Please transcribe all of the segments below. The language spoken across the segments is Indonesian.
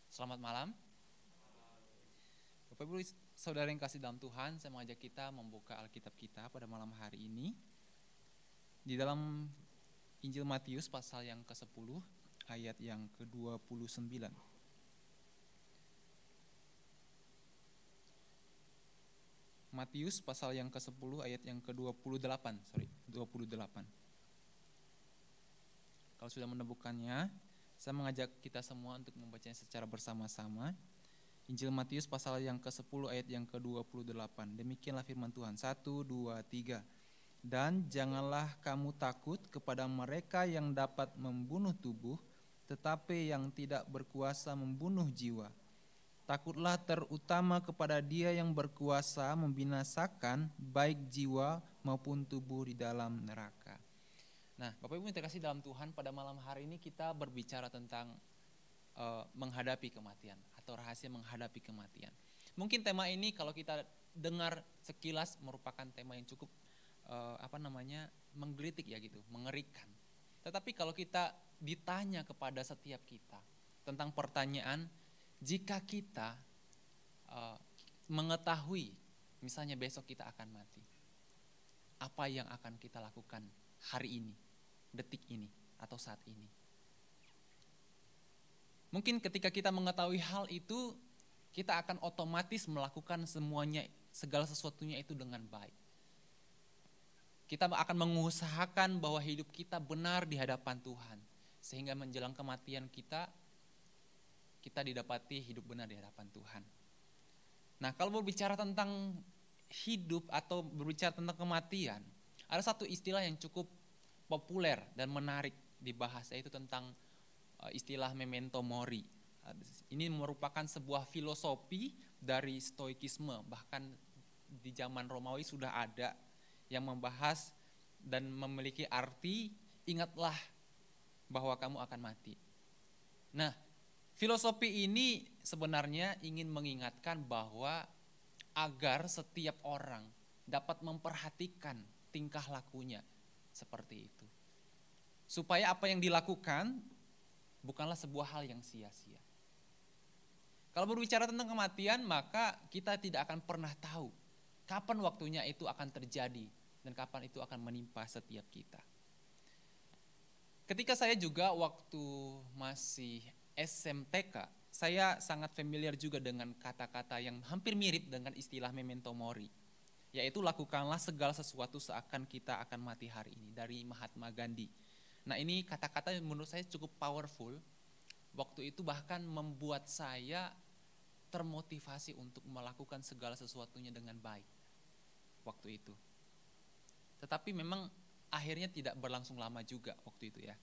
Selamat malam. Bapak Ibu Saudara yang kasih dalam Tuhan, saya mengajak kita membuka Alkitab kita pada malam hari ini. Di dalam Injil Matius pasal yang ke-10 ayat yang ke-29. Matius pasal yang ke-10 ayat yang ke-28, 28. Kalau sudah menemukannya, saya mengajak kita semua untuk membacanya secara bersama-sama. Injil Matius pasal yang ke-10 ayat yang ke-28. Demikianlah firman Tuhan. 1, 2, 3. Dan janganlah kamu takut kepada mereka yang dapat membunuh tubuh, tetapi yang tidak berkuasa membunuh jiwa. Takutlah terutama kepada Dia yang berkuasa membinasakan baik jiwa maupun tubuh di dalam neraka. Nah, Bapak Ibu yang terkasih dalam Tuhan, pada malam hari ini kita berbicara tentang menghadapi kematian atau rahasia menghadapi kematian. Mungkin tema ini kalau kita dengar sekilas merupakan tema yang cukup menggelitik ya gitu, mengerikan. Tetapi kalau kita ditanya kepada setiap kita tentang pertanyaan, jika kita mengetahui misalnya besok kita akan mati, apa yang akan kita lakukan hari ini, detik ini, atau saat ini? Mungkin ketika kita mengetahui hal itu, kita akan otomatis melakukan semuanya, segala sesuatunya itu dengan baik. Kita akan mengusahakan bahwa hidup kita benar di hadapan Tuhan, sehingga menjelang kematian kita didapati hidup benar di hadapan Tuhan. Nah, kalau berbicara tentang hidup atau berbicara tentang kematian, ada satu istilah yang cukup populer dan menarik dibahas, yaitu tentang istilah memento mori. Ini merupakan sebuah filosofi dari stoikisme, bahkan di zaman Romawi sudah ada yang membahas dan memiliki arti ingatlah bahwa kamu akan mati. Nah, filosofi ini sebenarnya ingin mengingatkan bahwa agar setiap orang dapat memperhatikan tingkah lakunya seperti itu. Supaya apa yang dilakukan bukanlah sebuah hal yang sia-sia. Kalau berbicara tentang kematian, maka kita tidak akan pernah tahu kapan waktunya itu akan terjadi dan kapan itu akan menimpa setiap kita. Ketika saya juga waktu masih SMTK, saya sangat familiar juga dengan kata-kata yang hampir mirip dengan istilah memento mori, yaitu lakukanlah segala sesuatu seakan kita akan mati hari ini, dari Mahatma Gandhi. Nah, ini kata-kata yang menurut saya cukup powerful. Waktu itu bahkan membuat saya termotivasi untuk melakukan segala sesuatunya dengan baik waktu itu. Tetapi memang akhirnya tidak berlangsung lama juga waktu itu ya.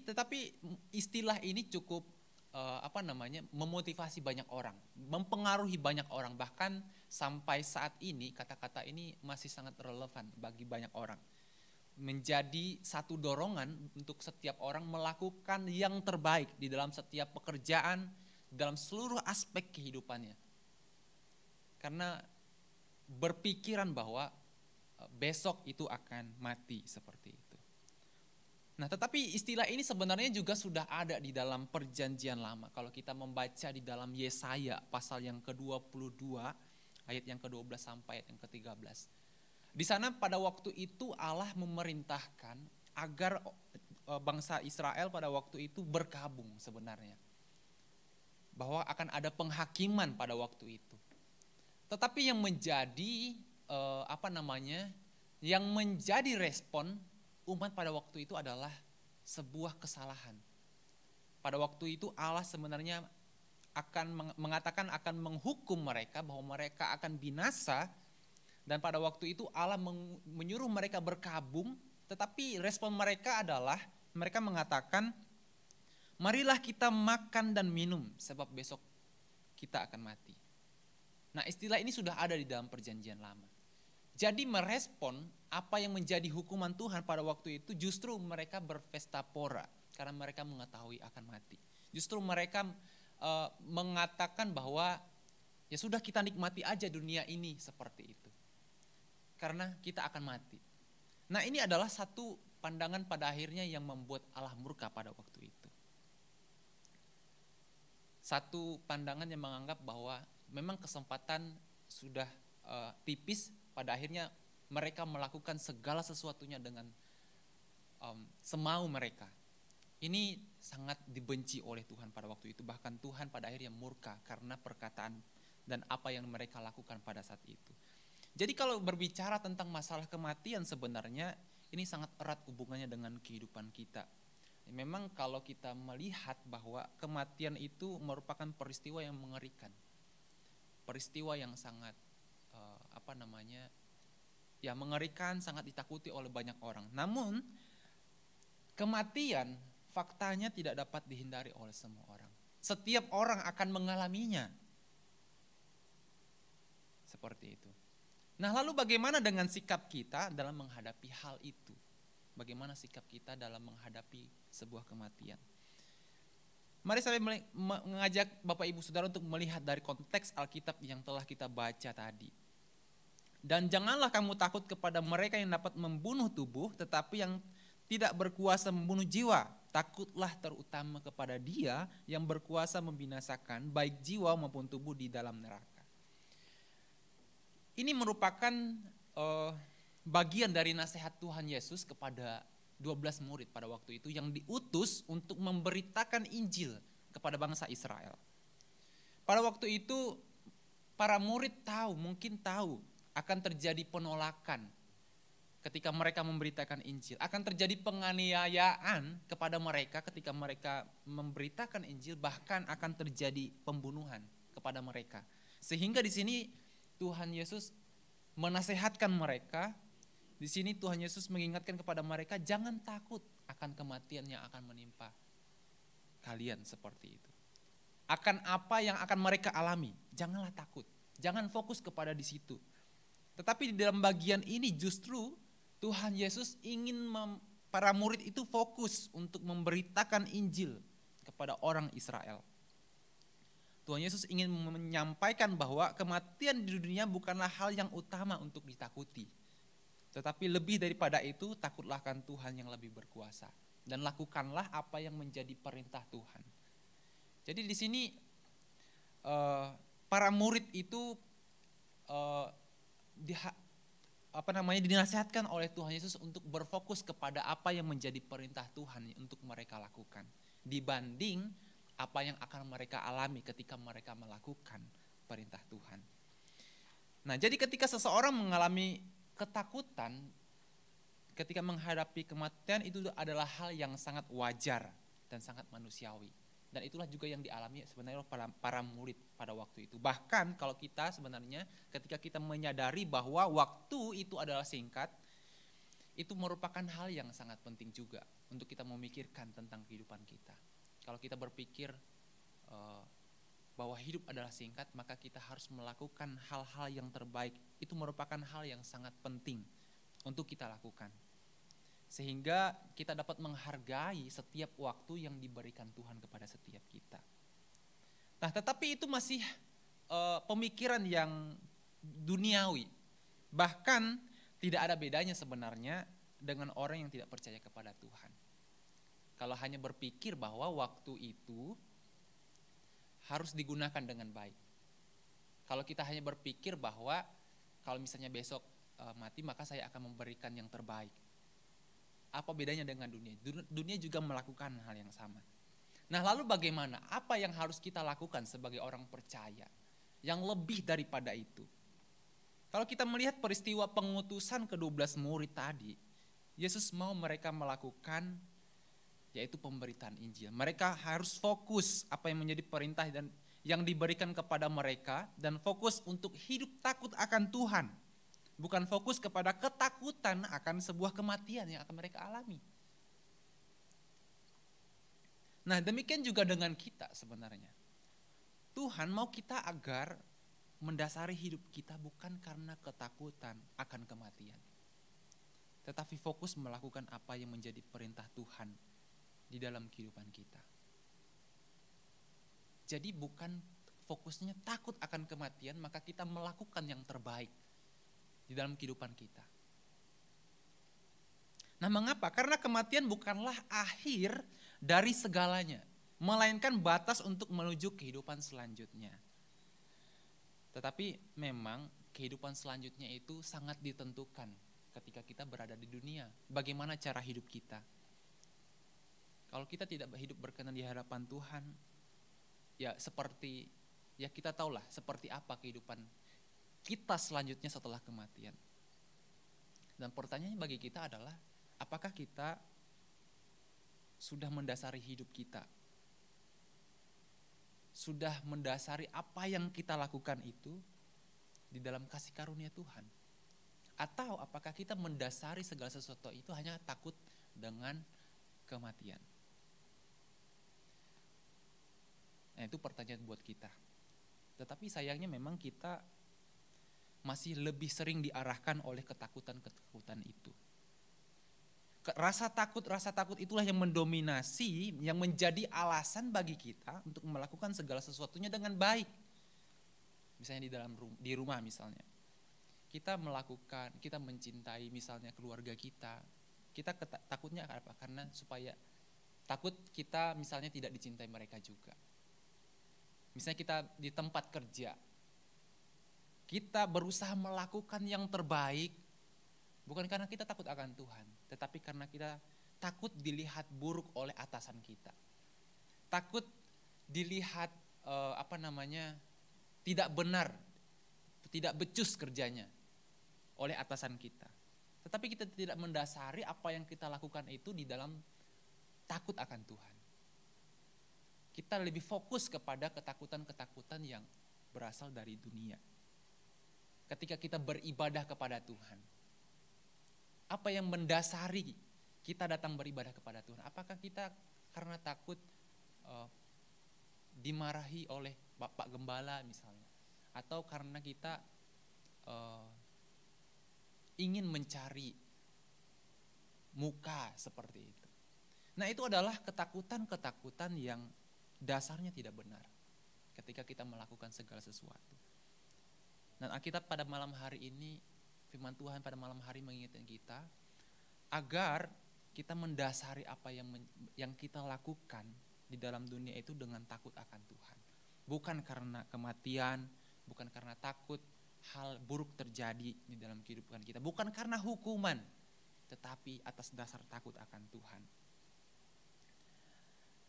Tetapi istilah ini cukup memotivasi banyak orang, mempengaruhi banyak orang. Bahkan sampai saat ini kata-kata ini masih sangat relevan bagi banyak orang. Menjadi satu dorongan untuk setiap orang melakukan yang terbaik di dalam setiap pekerjaan, dalam seluruh aspek kehidupannya. Karena berpikiran bahwa besok itu akan mati seperti itu. Nah, tetapi istilah ini sebenarnya juga sudah ada di dalam Perjanjian Lama. Kalau kita membaca di dalam Yesaya pasal yang ke-22 ayat yang ke-12 sampai ayat yang ke-13. Di sana pada waktu itu Allah memerintahkan agar bangsa Israel pada waktu itu berkabung sebenarnya. Bahwa akan ada penghakiman pada waktu itu. Tetapi yang menjadi yang menjadi respon umat pada waktu itu adalah sebuah kesalahan. Pada waktu itu Allah sebenarnya akan mengatakan akan menghukum mereka, bahwa mereka akan binasa. Dan pada waktu itu Allah menyuruh mereka berkabung, tetapi respon mereka adalah mereka mengatakan, marilah kita makan dan minum sebab besok kita akan mati. Nah, istilah ini sudah ada di dalam Perjanjian Lama. Jadi merespon apa yang menjadi hukuman Tuhan pada waktu itu, justru mereka berpesta pora karena mereka mengetahui akan mati. Justru mereka mengatakan bahwa ya sudah, kita nikmati aja dunia ini seperti itu. Karena kita akan mati. Nah, ini adalah satu pandangan pada akhirnya yang membuat Allah murka pada waktu itu. satu pandangan yang menganggap bahwa memang kesempatan sudah tipis, pada akhirnya mereka melakukan segala sesuatunya dengan semau mereka. Ini sangat dibenci oleh Tuhan pada waktu itu. Bahkan Tuhan pada akhirnya murka karena perkataan dan apa yang mereka lakukan pada saat itu. Jadi kalau berbicara tentang masalah kematian, sebenarnya ini sangat erat hubungannya dengan kehidupan kita. Memang kalau kita melihat bahwa kematian itu merupakan peristiwa yang mengerikan. Peristiwa yang sangat mengerikan, sangat ditakuti oleh banyak orang. Namun kematian faktanya tidak dapat dihindari oleh semua orang. Setiap orang akan mengalaminya. Seperti itu. Nah, lalu bagaimana dengan sikap kita dalam menghadapi hal itu? Bagaimana sikap kita dalam menghadapi sebuah kematian? Mari saya mengajak Bapak Ibu Saudara untuk melihat dari konteks Alkitab yang telah kita baca tadi. Dan janganlah kamu takut kepada mereka yang dapat membunuh tubuh, tetapi yang tidak berkuasa membunuh jiwa. Takutlah terutama kepada Dia yang berkuasa membinasakan baik jiwa maupun tubuh di dalam neraka. Ini merupakan bagian dari nasihat Tuhan Yesus kepada 12 murid pada waktu itu yang diutus untuk memberitakan Injil kepada bangsa Israel. Pada waktu itu para murid mungkin tahu akan terjadi penolakan ketika mereka memberitakan Injil. Akan terjadi penganiayaan kepada mereka ketika mereka memberitakan Injil, bahkan akan terjadi pembunuhan kepada mereka. Sehingga di sini Tuhan Yesus menasehatkan mereka. Di sini Tuhan Yesus mengingatkan kepada mereka, jangan takut akan kematian yang akan menimpa kalian seperti itu. Akan apa yang akan mereka alami, janganlah takut. Jangan fokus kepada di situ. Tetapi di dalam bagian ini justru Tuhan Yesus ingin para murid itu fokus untuk memberitakan Injil kepada orang Israel. Tuhan Yesus ingin menyampaikan bahwa kematian di dunia bukanlah hal yang utama untuk ditakuti. Tetapi lebih daripada itu, takutlah akan Tuhan yang lebih berkuasa. Dan lakukanlah apa yang menjadi perintah Tuhan. Jadi di sini para murid itu dinasihatkan oleh Tuhan Yesus untuk berfokus kepada apa yang menjadi perintah Tuhan untuk mereka lakukan. Dibanding apa yang akan mereka alami ketika mereka melakukan perintah Tuhan. Nah, jadi ketika seseorang mengalami ketakutan ketika menghadapi kematian, itu adalah hal yang sangat wajar dan sangat manusiawi. Dan itulah juga yang dialami sebenarnya oleh para murid pada waktu itu. Bahkan kalau kita sebenarnya ketika kita menyadari bahwa waktu itu adalah singkat, itu merupakan hal yang sangat penting juga untuk kita memikirkan tentang kehidupan kita. Kalau kita berpikir bahwa hidup adalah singkat, maka kita harus melakukan hal-hal yang terbaik. Itu merupakan hal yang sangat penting untuk kita lakukan. Sehingga kita dapat menghargai setiap waktu yang diberikan Tuhan kepada setiap kita. Nah, tetapi itu masih pemikiran yang duniawi. Bahkan tidak ada bedanya sebenarnya dengan orang yang tidak percaya kepada Tuhan. Kalau hanya berpikir bahwa waktu itu harus digunakan dengan baik. Kalau kita hanya berpikir bahwa kalau misalnya besok mati maka saya akan memberikan yang terbaik. Apa bedanya dengan dunia? Dunia juga melakukan hal yang sama. Nah, lalu bagaimana? Apa yang harus kita lakukan sebagai orang percaya? Yang lebih daripada itu. Kalau kita melihat peristiwa pengutusan ke-12 murid tadi, Yesus mau mereka melakukan yaitu pemberitaan Injil. Mereka harus fokus apa yang menjadi perintah dan yang diberikan kepada mereka dan fokus untuk hidup takut akan Tuhan. Bukan fokus kepada ketakutan akan sebuah kematian yang akan mereka alami. Nah, demikian juga dengan kita sebenarnya. Tuhan mau kita agar mendasari hidup kita bukan karena ketakutan akan kematian. Tetapi fokus melakukan apa yang menjadi perintah Tuhan di dalam kehidupan kita. Jadi bukan fokusnya takut akan kematian, maka kita melakukan yang terbaik di dalam kehidupan kita. Nah, mengapa? Karena kematian bukanlah akhir dari segalanya. melainkan batas untuk menuju kehidupan selanjutnya. Tetapi memang kehidupan selanjutnya itu sangat ditentukan ketika kita berada di dunia. Bagaimana cara hidup kita? Kalau kita tidak hidup berkenan di hadapan Tuhan, ya seperti, ya kita tahulah seperti apa kehidupan kita selanjutnya setelah kematian. Dan pertanyaannya bagi kita adalah, apakah kita sudah mendasari hidup kita? Sudah mendasari apa yang kita lakukan itu di dalam kasih karunia Tuhan? Atau apakah kita mendasari segala sesuatu itu hanya takut dengan kematian? Nah, itu pertanyaan buat kita. Tetapi sayangnya memang kita masih lebih sering diarahkan oleh ketakutan-ketakutan itu. Rasa takut itulah yang mendominasi, yang menjadi alasan bagi kita untuk melakukan segala sesuatunya dengan baik. Misalnya di rumah misalnya. Kita mencintai misalnya keluarga kita. Kita takutnya apa? Karena supaya takut kita misalnya tidak dicintai mereka juga. Misalnya kita di tempat kerja, kita berusaha melakukan yang terbaik, bukan karena kita takut akan Tuhan, tetapi karena kita takut dilihat buruk oleh atasan kita. Takut dilihat tidak benar, tidak becus kerjanya oleh atasan kita. Tetapi kita tidak mendasari apa yang kita lakukan itu di dalam takut akan Tuhan. Kita lebih fokus kepada ketakutan-ketakutan yang berasal dari dunia. Ketika kita beribadah kepada Tuhan, apa yang mendasari kita datang beribadah kepada Tuhan? Apakah kita karena takut dimarahi oleh Bapak Gembala misalnya? Atau karena kita ingin mencari muka seperti itu? Nah, itu adalah ketakutan-ketakutan yang dasarnya tidak benar ketika kita melakukan segala sesuatu. Dan Alkitab pada malam hari ini, firman Tuhan pada malam hari mengingatkan kita agar kita mendasari apa yang kita lakukan di dalam dunia itu dengan takut akan Tuhan. Bukan karena kematian, bukan karena takut hal buruk terjadi di dalam kehidupan kita, bukan karena hukuman, tetapi atas dasar takut akan Tuhan.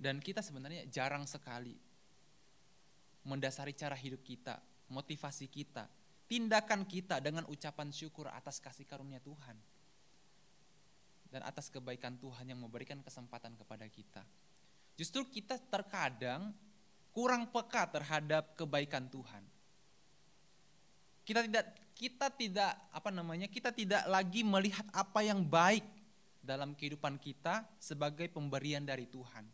Dan kita sebenarnya jarang sekali mendasari cara hidup kita, motivasi kita, tindakan kita dengan ucapan syukur atas kasih karunia Tuhan. Dan atas kebaikan Tuhan yang memberikan kesempatan kepada kita. Justru kita terkadang kurang peka terhadap kebaikan Tuhan. Kita tidak lagi melihat apa yang baik dalam kehidupan kita sebagai pemberian dari Tuhan.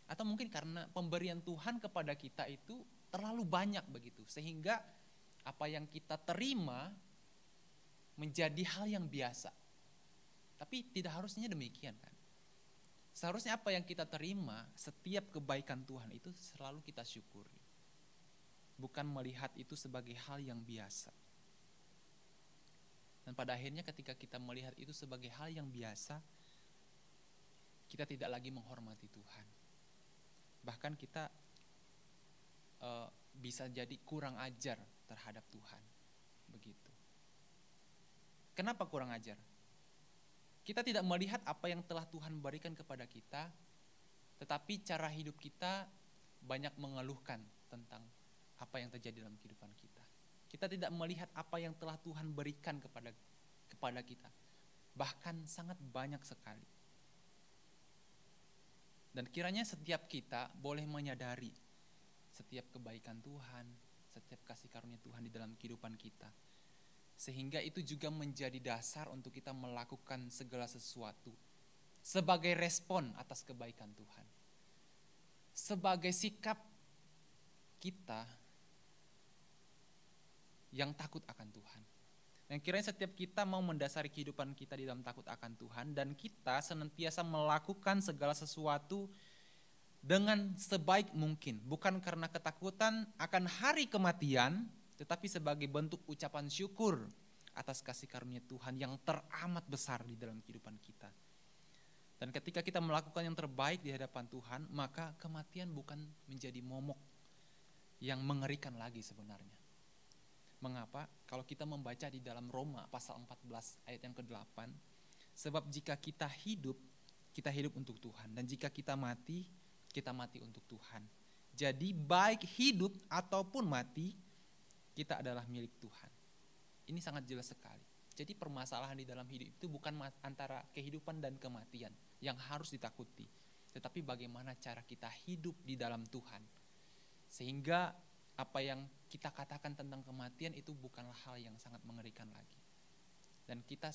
Atau mungkin karena pemberian Tuhan kepada kita itu terlalu banyak begitu, sehingga apa yang kita terima menjadi hal yang biasa. Tapi tidak harusnya demikian kan. Seharusnya apa yang kita terima, setiap kebaikan Tuhan itu selalu kita syukuri. Bukan melihat itu sebagai hal yang biasa. Dan pada akhirnya ketika kita melihat itu sebagai hal yang biasa, kita tidak lagi menghormati Tuhan. Bahkan kita bisa jadi kurang ajar terhadap Tuhan. Begitu. Kenapa kurang ajar? Kita tidak melihat apa yang telah Tuhan berikan kepada kita, tetapi cara hidup kita banyak mengeluhkan tentang apa yang terjadi dalam kehidupan kita. Kita tidak melihat apa yang telah Tuhan berikan kepada kita. Bahkan sangat banyak sekali. Dan kiranya setiap kita boleh menyadari setiap kebaikan Tuhan, setiap kasih karunia Tuhan di dalam kehidupan kita. Sehingga itu juga menjadi dasar untuk kita melakukan segala sesuatu sebagai respon atas kebaikan Tuhan. Sebagai sikap kita yang takut akan Tuhan. Dan kiranya setiap kita mau mendasari kehidupan kita di dalam takut akan Tuhan, dan kita senantiasa melakukan segala sesuatu dengan sebaik mungkin. Bukan karena ketakutan akan hari kematian, tetapi sebagai bentuk ucapan syukur atas kasih karunia Tuhan yang teramat besar di dalam kehidupan kita. Dan ketika kita melakukan yang terbaik di hadapan Tuhan, maka kematian bukan menjadi momok yang mengerikan lagi sebenarnya. Mengapa? Kalau kita membaca di dalam Roma pasal 14 ayat yang ke-8, sebab jika kita hidup untuk Tuhan, dan jika kita mati untuk Tuhan. Jadi baik hidup ataupun mati, kita adalah milik Tuhan. Ini sangat jelas sekali. Jadi permasalahan di dalam hidup itu bukan antara kehidupan dan kematian yang harus ditakuti, tetapi bagaimana cara kita hidup di dalam Tuhan. Sehingga apa yang kita katakan tentang kematian itu bukanlah hal yang sangat mengerikan lagi. Dan kita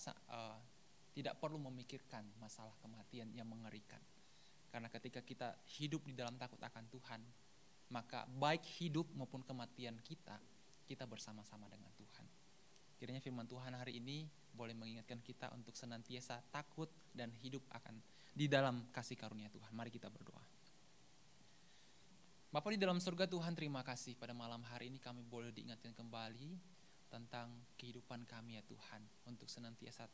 tidak perlu memikirkan masalah kematian yang mengerikan. Karena ketika kita hidup di dalam takut akan Tuhan, maka baik hidup maupun kematian kita bersama-sama dengan Tuhan. Kiranya firman Tuhan hari ini boleh mengingatkan kita untuk senantiasa takut dan hidup di dalam kasih karunia Tuhan. Mari kita berdoa. Bapa di dalam surga, Tuhan, terima kasih pada malam hari ini kami boleh diingatkan kembali tentang kehidupan kami ya Tuhan, untuk senantiasa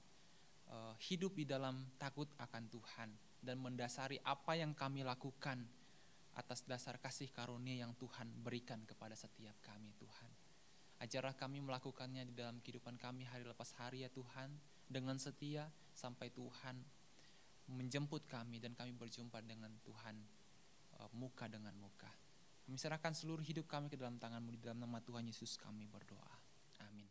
hidup di dalam takut akan Tuhan dan mendasari apa yang kami lakukan atas dasar kasih karunia yang Tuhan berikan kepada setiap kami Tuhan. Ajarlah kami melakukannya di dalam kehidupan kami hari lepas hari ya Tuhan, dengan setia sampai Tuhan menjemput kami dan kami berjumpa dengan Tuhan muka dengan muka. Kami serahkan seluruh hidup kami ke dalam tangan-Mu, di dalam nama Tuhan Yesus kami berdoa. Amin.